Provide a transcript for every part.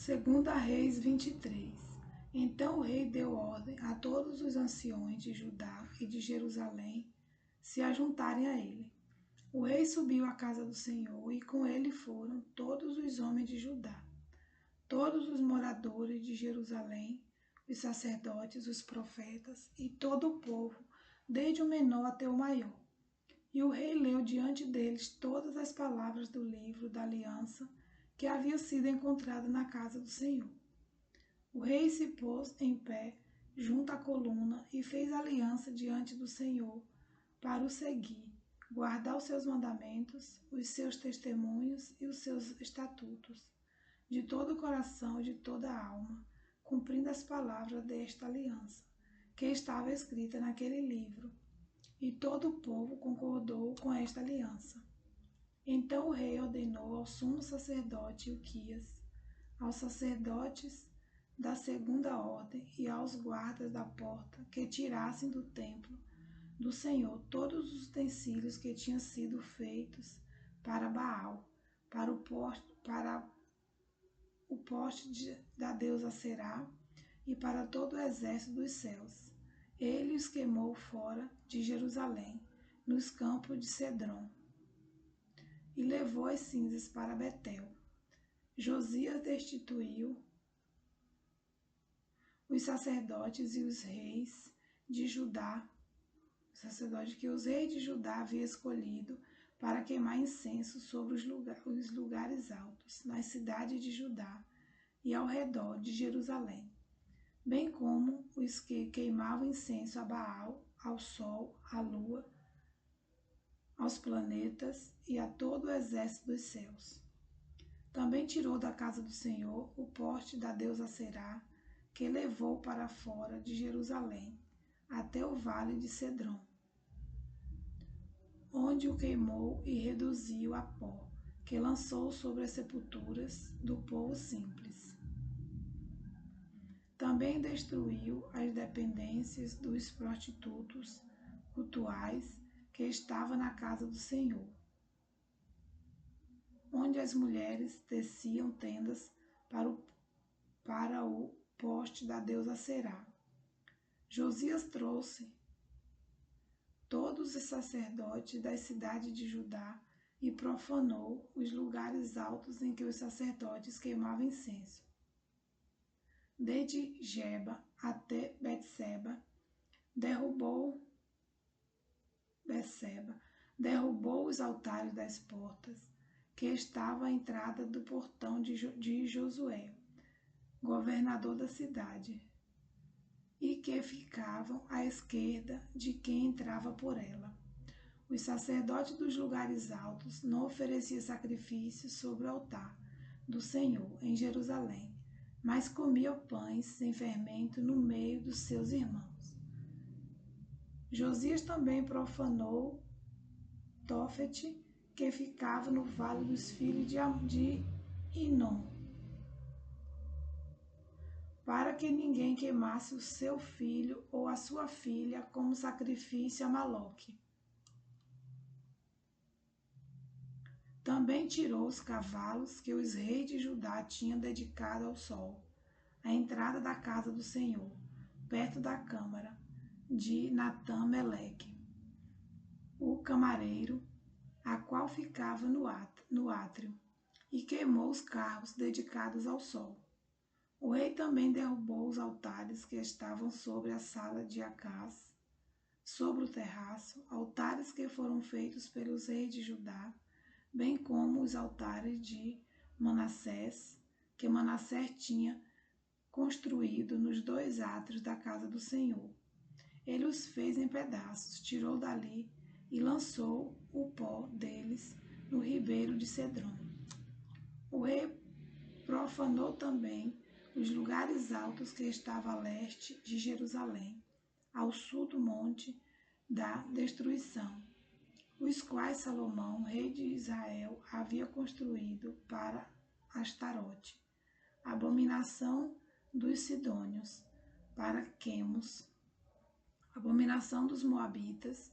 Segunda Reis 23. Então o rei deu ordem a todos os anciões de Judá e de Jerusalém se ajuntarem a ele. O rei subiu à casa do Senhor e com ele foram todos os homens de Judá, todos os moradores de Jerusalém, os sacerdotes, os profetas e todo o povo, desde o menor até o maior. E o rei leu diante deles todas as palavras do livro da aliança que havia sido encontrado na casa do Senhor. O rei se pôs em pé junto à coluna e fez aliança diante do Senhor para o seguir, guardar os seus mandamentos, os seus testemunhos e os seus estatutos, de todo o coração e de toda a alma, cumprindo as palavras desta aliança, que estava escrita naquele livro. E todo o povo concordou com esta aliança. Então o rei ordenou ao sumo sacerdote Ilquias, aos sacerdotes da segunda ordem e aos guardas da porta que tirassem do templo do Senhor todos os utensílios que tinham sido feitos para Baal, para o poste da deusa Será e para todo o exército dos céus. Ele os queimou fora de Jerusalém, nos campos de Cedron, e levou as cinzas para Betel. Josias destituiu os sacerdotes e os reis de Judá, os sacerdotes que os reis de Judá haviam escolhido para queimar incenso sobre os lugares altos, nas cidades de Judá e ao redor de Jerusalém, bem como os que queimavam incenso a Baal, ao sol, à lua, aos planetas e a todo o exército dos céus. Também tirou da casa do Senhor o poste da deusa Será, que levou para fora de Jerusalém, até o vale de Cedron, onde o queimou e reduziu a pó, que lançou sobre as sepulturas do povo simples. Também destruiu as dependências dos prostitutos cultuais que estavam na casa do Senhor, onde as mulheres teciam tendas para o poste da deusa Será. Josias trouxe todos os sacerdotes das cidades de Judá e profanou os lugares altos em que os sacerdotes queimavam incenso. Desde Geba até Betseba, derrubou os altares das portas, que estavam à entrada do portão de Josué, governador da cidade, e que ficavam à esquerda de quem entrava por ela. Os sacerdotes dos lugares altos não ofereciam sacrifícios sobre o altar do Senhor em Jerusalém, mas comiam pães sem fermento no meio dos seus irmãos. Josias também profanou Tofete, que ficava no vale dos filhos de Inom, para que ninguém queimasse o seu filho ou a sua filha como sacrifício a Maloque. Também tirou os cavalos que os reis de Judá tinham dedicado ao sol, à entrada da casa do Senhor, perto da câmara de Natã-Meleque, o camareiro, a qual ficava no átrio, e queimou os carros dedicados ao sol. O rei também derrubou os altares que estavam sobre a sala de Acás, sobre o terraço, altares que foram feitos pelos reis de Judá, bem como os altares de Manassés, que Manassés tinha construído nos dois átrios da casa do Senhor. Ele os fez em pedaços, tirou dali e lançou o pó deles no ribeiro de Cedron. O rei profanou também os lugares altos que estavam a leste de Jerusalém, ao sul do monte da destruição, os quais Salomão, rei de Israel, havia construído para Astarote, abominação dos sidônios, para Quemos, abominação dos moabitas,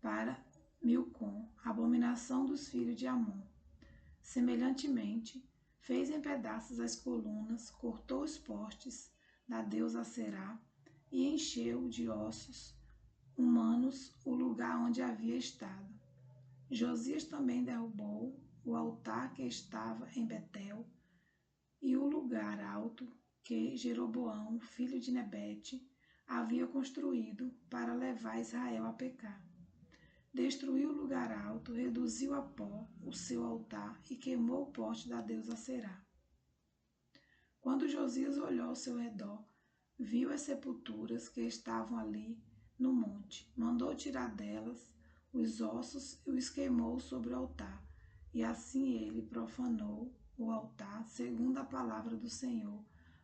para Milcom, abominação dos filhos de Amon. Semelhantemente, fez em pedaços as colunas, cortou os postes da deusa Aserá e encheu de ossos humanos o lugar onde havia estado. Josias também derrubou o altar que estava em Betel e o lugar alto que Jeroboão, filho de Nebete, havia construído para levar Israel a pecar. Destruiu o lugar alto, reduziu a pó o seu altar e queimou o poste da deusa Aserá. Quando Josias olhou ao seu redor, viu as sepulturas que estavam ali no monte. Mandou tirar delas os ossos e os queimou sobre o altar. E assim ele profanou o altar, segundo a palavra do Senhor,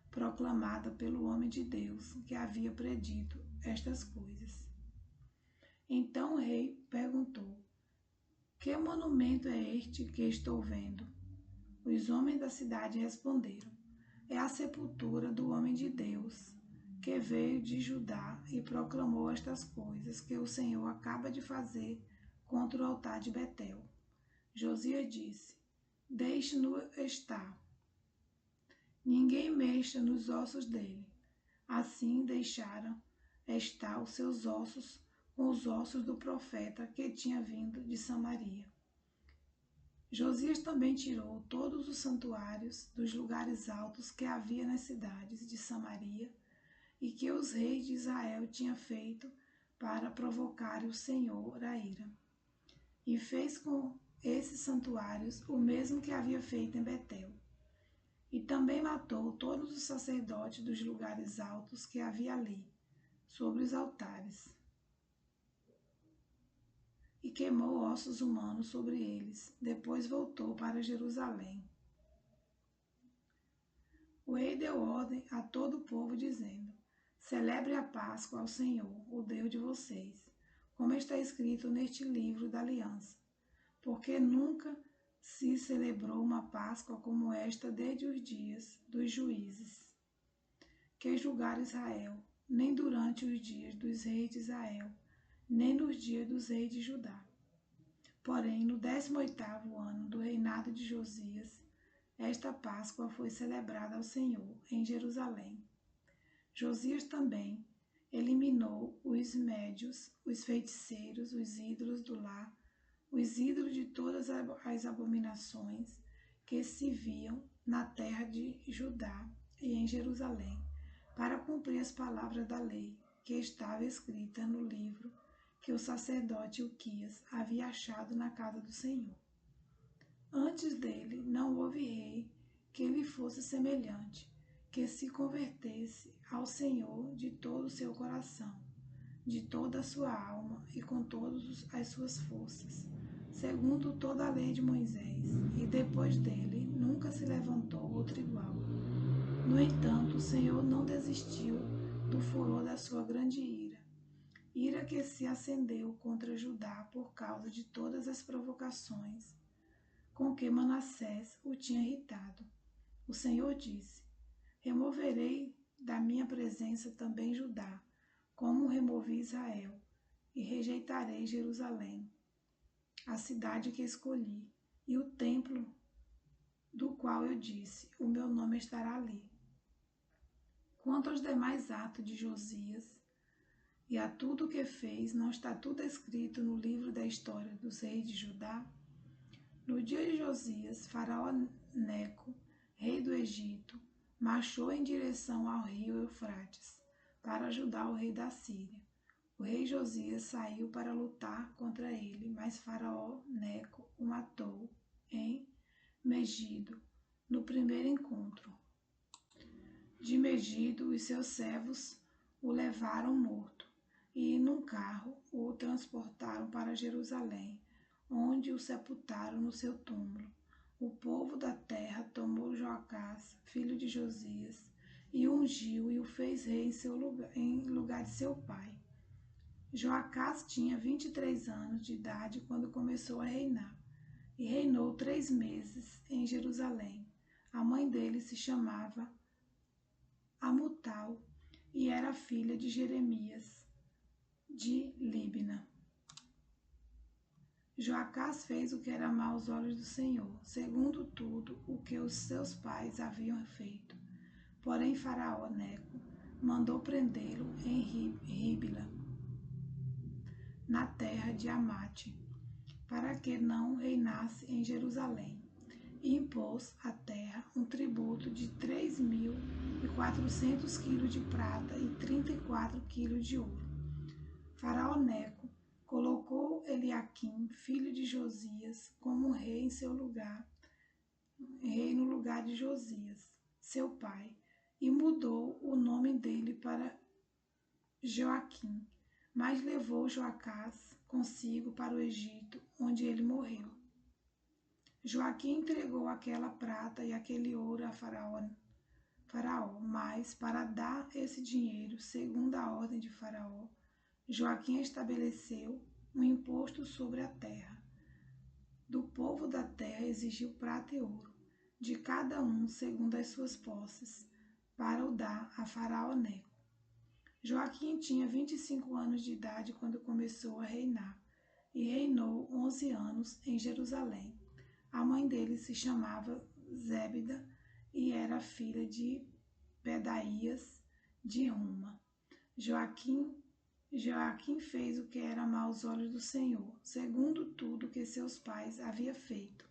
proclamada pelo homem de Deus, que havia predito estas coisas. Então o rei perguntou: que monumento é este que estou vendo? Os homens da cidade responderam: é a sepultura do homem de Deus, que veio de Judá e proclamou estas coisas que o Senhor acaba de fazer contra o altar de Betel. Josias disse: deixe-no estar. Ninguém mexa nos ossos dele. Assim deixaram estar os seus ossos com os ossos do profeta que tinha vindo de Samaria. Josias também tirou todos os santuários dos lugares altos que havia nas cidades de Samaria e que os reis de Israel tinham feito para provocar o Senhor a ira. E fez com esses santuários o mesmo que havia feito em Betel. E também matou todos os sacerdotes dos lugares altos que havia ali, sobre os altares. E queimou ossos humanos sobre eles. Depois voltou para Jerusalém. O rei deu ordem a todo o povo, dizendo: celebre a Páscoa ao Senhor, o Deus de vocês, como está escrito neste livro da aliança, porque nunca se celebrou uma Páscoa como esta desde os dias dos juízes que julgaram Israel, nem durante os dias dos reis de Israel, nem nos dias dos reis de Judá. Porém, no 18º ano do reinado de Josias, esta Páscoa foi celebrada ao Senhor em Jerusalém. Josias também eliminou os médios, os feiticeiros, os ídolos do lar, os ídolos de todas as abominações que se viam na terra de Judá e em Jerusalém, para cumprir as palavras da lei que estava escrita no livro que o sacerdote Uquias havia achado na casa do Senhor. Antes dele não houve rei que lhe fosse semelhante, que se convertesse ao Senhor de todo o seu coração, de toda a sua alma e com todas as suas forças, segundo toda a lei de Moisés, e depois dele nunca se levantou outro igual. No entanto, o Senhor não desistiu do furor da sua grande ira que se acendeu contra Judá por causa de todas as provocações com que Manassés o tinha irritado. O Senhor disse: removerei da minha presença também Judá, como removi Israel, e rejeitarei Jerusalém, a cidade que escolhi, e o templo do qual eu disse: o meu nome estará ali. Quanto aos demais atos de Josias e a tudo o que fez, não está tudo escrito no livro da história dos reis de Judá? No dia de Josias, Faraó Neco, rei do Egito, marchou em direção ao rio Eufrates para ajudar o rei da Síria. O rei Josias saiu para lutar contra ele, mas Faraó Neco o matou em Megido, no primeiro encontro. De Megido, os seus servos o levaram morto e, num carro, o transportaram para Jerusalém, onde o sepultaram no seu túmulo. O povo da terra tomou Joacás, filho de Josias, e o ungiu e o fez rei em lugar de seu pai. Joacás tinha 23 anos de idade quando começou a reinar, e reinou 3 meses em Jerusalém. A mãe dele se chamava Amutal e era filha de Jeremias, de Líbna. Joacás fez o que era mau aos olhos do Senhor, segundo tudo o que os seus pais haviam feito. Porém Faraó Neco mandou prendê-lo em Ribla, na terra de Amate, para que não reinasse em Jerusalém, e impôs à terra um tributo de 3.400 quilos de prata e 34 quilos de ouro. Faraó Neco colocou Eliaquim, filho de Josias, como rei em seu lugar, rei no lugar de Josias, seu pai, e mudou o nome dele para Joaquim, mas levou Joacás consigo para o Egito, onde ele morreu. Joaquim entregou aquela prata e aquele ouro a Faraó, mas para dar esse dinheiro, segundo a ordem de Faraó, Joaquim estabeleceu um imposto sobre a terra. Do povo da terra exigiu prata e ouro, de cada um segundo as suas posses, para o dar a Faraó Neco. Joaquim tinha 25 anos de idade quando começou a reinar, e reinou 11 anos em Jerusalém. A mãe dele se chamava Zébida e era filha de Pedaías de Ruma. Joaquim fez o que era mau aos olhos do Senhor, segundo tudo que seus pais haviam feito.